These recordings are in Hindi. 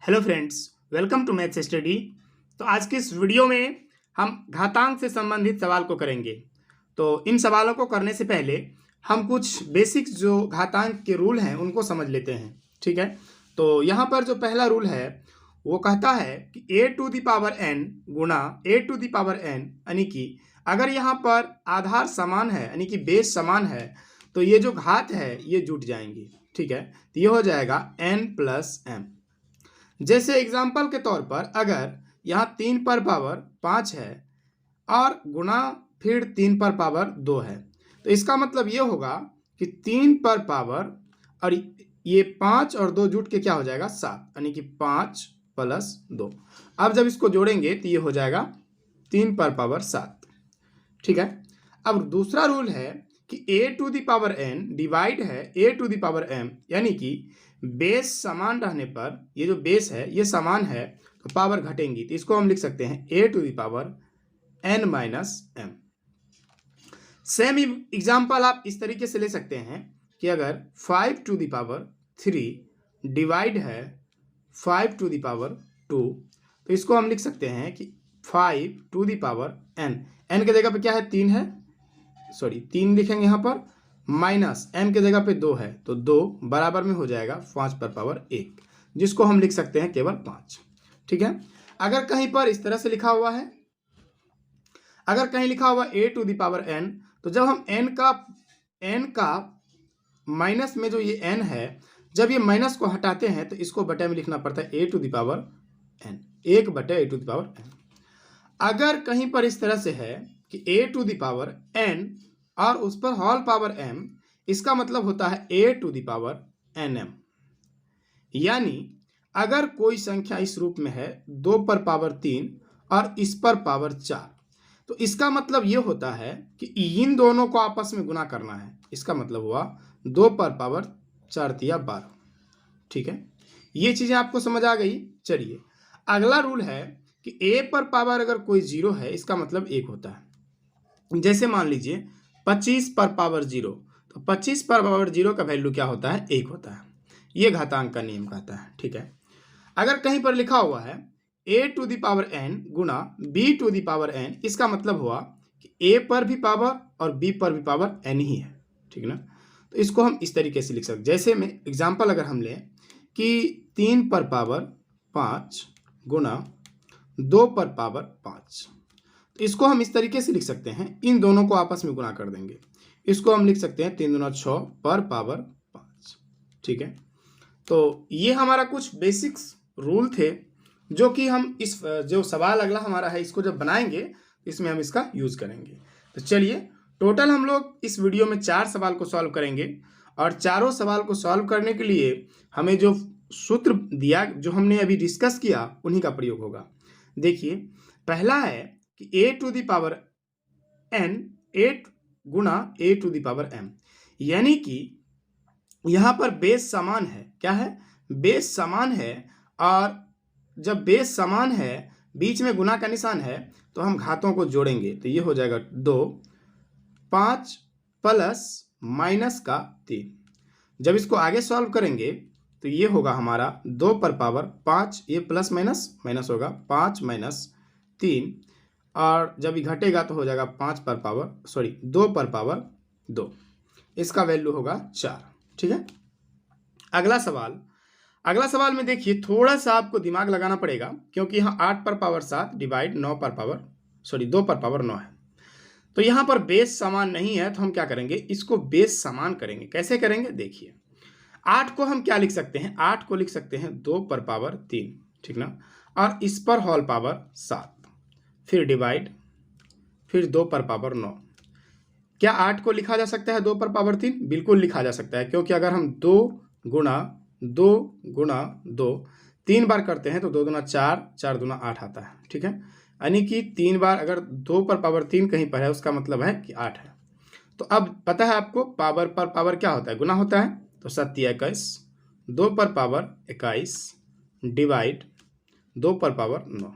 Hello friends, welcome to maths study. तो आज के इस वीडियो में हम घातांक से संबंधित सवाल को करेंगे। तो इन सवालों को करने से पहले हम कुछ बेसिक्स जो घातांक के रूल हैं उनको समझ लेते हैं। ठीक है, तो यहाँ पर जो पहला रूल है वो कहता है कि a to the power n गुणा a to the power n, यानी कि अगर यहाँ पर आधार समान है यानी कि बेस समान है तो ये जो घात है ये जुट जाएंगी। ठीक है, तो ये हो जाएगा n प्लस m। जैसे एग्जाम्पल के तौर पर अगर यहाँ 3 पर पावर 5 है और गुणा फिर 3 पर पावर 2 है, तो इसका मतलब ये होगा कि 3 पर पावर और ये 5 और 2 जुट के क्या हो जाएगा 7, यानी कि 5 प्लस 2। अब जब इसको जोड़ेंगे तो ये हो जाएगा 3 पर पावर 7। ठीक है, अब दूसरा रूल है कि a to the power n divide है a to the power m, यानी कि बेस समान रहने पर ये जो बेस है ये समान है तो पावर घटेंगी, तो इसको हम लिख सकते हैं a to the power n minus m। Same example आप इस तरीके से ले सकते हैं कि अगर 5 टू द पावर 3 डिवाइड है 5 टू द पावर 2, तो इसको हम लिख सकते हैं कि 5 टू द पावर n के जगह पे क्या है 3 है, 3 लिखेंगे यहाँ पर, माइनस m के जगह पे 2 है तो 2 बराबर में हो जाएगा 5 पर पावर 1, जिसको हम लिख सकते हैं केवल 5। ठीक है, अगर कहीं पर इस तरह से लिखा हुआ है, अगर कहीं लिखा हुआ a to the power n, तो जब हम n का माइनस में जो ये n है, जब ये माइनस को हटाते हैं तो इसको बटे में लिखना पड़ता है a to the power n, 1 बटे a to the power n। अगर कहीं पर इस तरह से है कि a to the power n और उस पर होल पावर m, इसका मतलब होता है a to the power nm। यानी अगर कोई संख्या इस रूप में है 2 पर पावर 3 और इस पर पावर 4, तो इसका मतलब ये होता है कि इन दोनों को आपस में गुना करना है। इसका मतलब हुआ 2 पर पावर 4 तिया 12। ठीक है, ये चीज़ें आपको समझ आ गई। चलिए अगला रूल है कि a पर पावर अगर कोई 0 है इसका मतलब 1 होता है। जैसे मान लीजिए 25 पर पावर 0, तो 25 पर पावर 0 का वैल्यू क्या होता है 1 होता है। ये घातांक का नियम कहता है। ठीक है, अगर कहीं पर लिखा हुआ है a to the power n गुणा b to the power n, इसका मतलब हुआ कि a पर भी पावर और b पर भी पावर n ही है। ठीक है ना, तो इसको हम इस तरीके से लिख सकते। जैसे में एग्जाम्पल अगर हम लें कि 3 पर पावर 5 गुणा 2 पर पावर 5, तो इसको हम इस तरीके से लिख सकते हैं, इन दोनों को आपस में गुना कर देंगे। इसको हम लिख सकते हैं 3 दूना 6 पर पावर 5। ठीक है, तो ये हमारा कुछ बेसिक्स रूल थे जो कि हम इस जो सवाल अगला हमारा है इसको जब बनाएंगे इसमें हम इसका यूज़ करेंगे। तो चलिए टोटल हम लोग इस वीडियो में 4 सवाल को सॉल्व करेंगे और चारों सवाल को सॉल्व करने के लिए हमें जो सूत्र दिया, जो हमने अभी डिस्कस किया, उन्हीं का प्रयोग होगा। देखिए पहला है कि a to the power n 8 गुणा a to the power m, यानी कि यहाँ पर बेस समान है। क्या है, बेस समान है, और जब बेस समान है बीच में गुना का निशान है तो हम घातों को जोड़ेंगे, तो ये हो जाएगा 2 5 प्लस माइनस का 3। जब इसको आगे सॉल्व करेंगे तो ये होगा हमारा 2 पर पावर 5, ये प्लस माइनस माइनस होगा 5 माइनस 3, और जब ये घटेगा तो हो जाएगा 2 पर पावर 2, इसका वैल्यू होगा 4। ठीक है, अगला सवाल में देखिए थोड़ा सा आपको दिमाग लगाना पड़ेगा, क्योंकि यहाँ 8 पर पावर 7 डिवाइड 2 पर पावर 9 है। तो यहाँ पर बेस समान नहीं है, तो हम क्या करेंगे, इसको बेस समान करेंगे। कैसे करेंगे, देखिए 8 को हम क्या लिख सकते हैं, 8 को लिख सकते हैं 2 पर पावर 3, ठीक ना, और इस पर होल पावर 7, फिर डिवाइड, फिर 2 पर पावर 9। क्या 8 को लिखा जा सकता है 2 पर पावर 3? बिल्कुल लिखा जा सकता है, क्योंकि अगर हम 2 गुणा 2 3 बार करते हैं तो 2 दूना 4, 4 दूना 8 आता है। ठीक है, यानी कि 3 बार अगर 2 पर पावर 3 कहीं पर है उसका मतलब है कि 8 है। तो अब पता है आपको पावर पर पावर क्या होता है, गुना होता है, तो 7 21, 2 पर पावर 21 डिवाइड 2 पर पावर 9।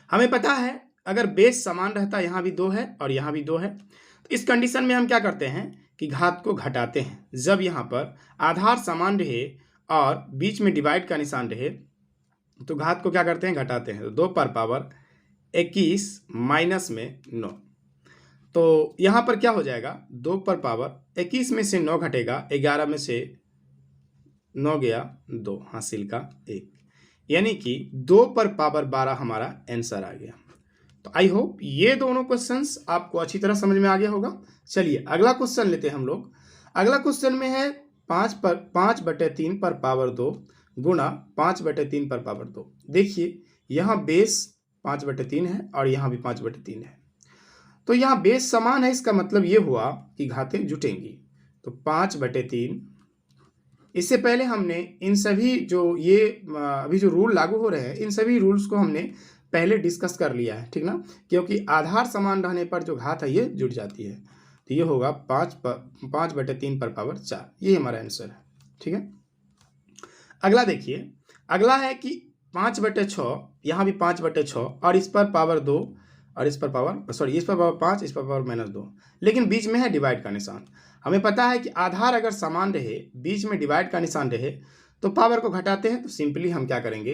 हमें पता है अगर बेस समान रहता, यहाँ भी 2 है और यहाँ भी 2 है, तो इस कंडीशन में हम क्या करते हैं कि घात को घटाते हैं। जब यहाँ पर आधार समान रहे और बीच में डिवाइड का निशान रहे तो घात को क्या करते हैं, घटाते हैं। तो 2 पर पावर 21 माइनस में 9, तो यहाँ पर क्या हो जाएगा, 2 पर पावर 21 में से 9 घटेगा, 11 में से 9 गया 2, हासिल का 1, यानी कि 2 पर पावर 12 हमारा आंसर आ गया। तो आई होप ये दोनों क्वेश्चंस आपको अच्छी तरह समझ में आ गया होगा। चलिए अगला क्वेश्चन लेते हैं हम लोग। अगला क्वेश्चन में है 5/3 पर पावर 2 गुणा 5/3 पर पावर 2। देखिए यहाँ बेस 5/3 है और यहाँ भी 5/3 है, तो यहाँ बेस समान है, इसका मतलब ये हुआ कि घातें जुटेंगी। तो 5/3, इससे पहले हमने इन सभी जो ये अभी जो रूल लागू हो रहे हैं इन सभी रूल्स को हमने पहले डिस्कस कर लिया है, ठीक ना, क्योंकि आधार समान रहने पर जो घात है ये जुट जाती है। तो ये होगा 5/3 पर पावर 4, ये हमारा आंसर है, ठीक है। अगला देखिए, अगला है कि 5/6, यहाँ भी 5/6 और इस पर पावर 2 और इस पर पावर इस पर पावर 5, इस पर पावर -2, लेकिन बीच में है डिवाइड का निशान। हमें पता है कि आधार अगर समान रहे, बीच में डिवाइड का निशान रहे तो पावर को घटाते हैं। तो सिंपली हम क्या करेंगे,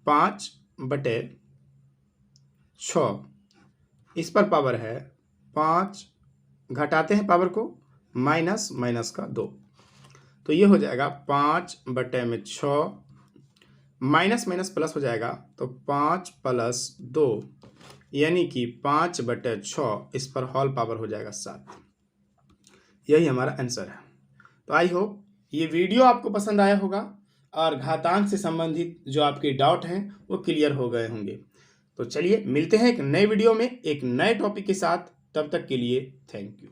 5/6, इस पर पावर है 5, घटाते हैं पावर को, माइनस का 2, तो ये हो जाएगा 5/6, माइनस प्लस हो जाएगा, तो 5 + 2 यानी कि 5/6, इस पर होल पावर हो जाएगा 7। यही हमारा आंसर है। तो आई होप ये वीडियो आपको पसंद आया होगा और घातांक से संबंधित जो आपके डाउट हैं वो क्लियर हो गए होंगे। तो चलिए मिलते हैं एक नए वीडियो में एक नए टॉपिक के साथ, तब तक के लिए थैंक यू।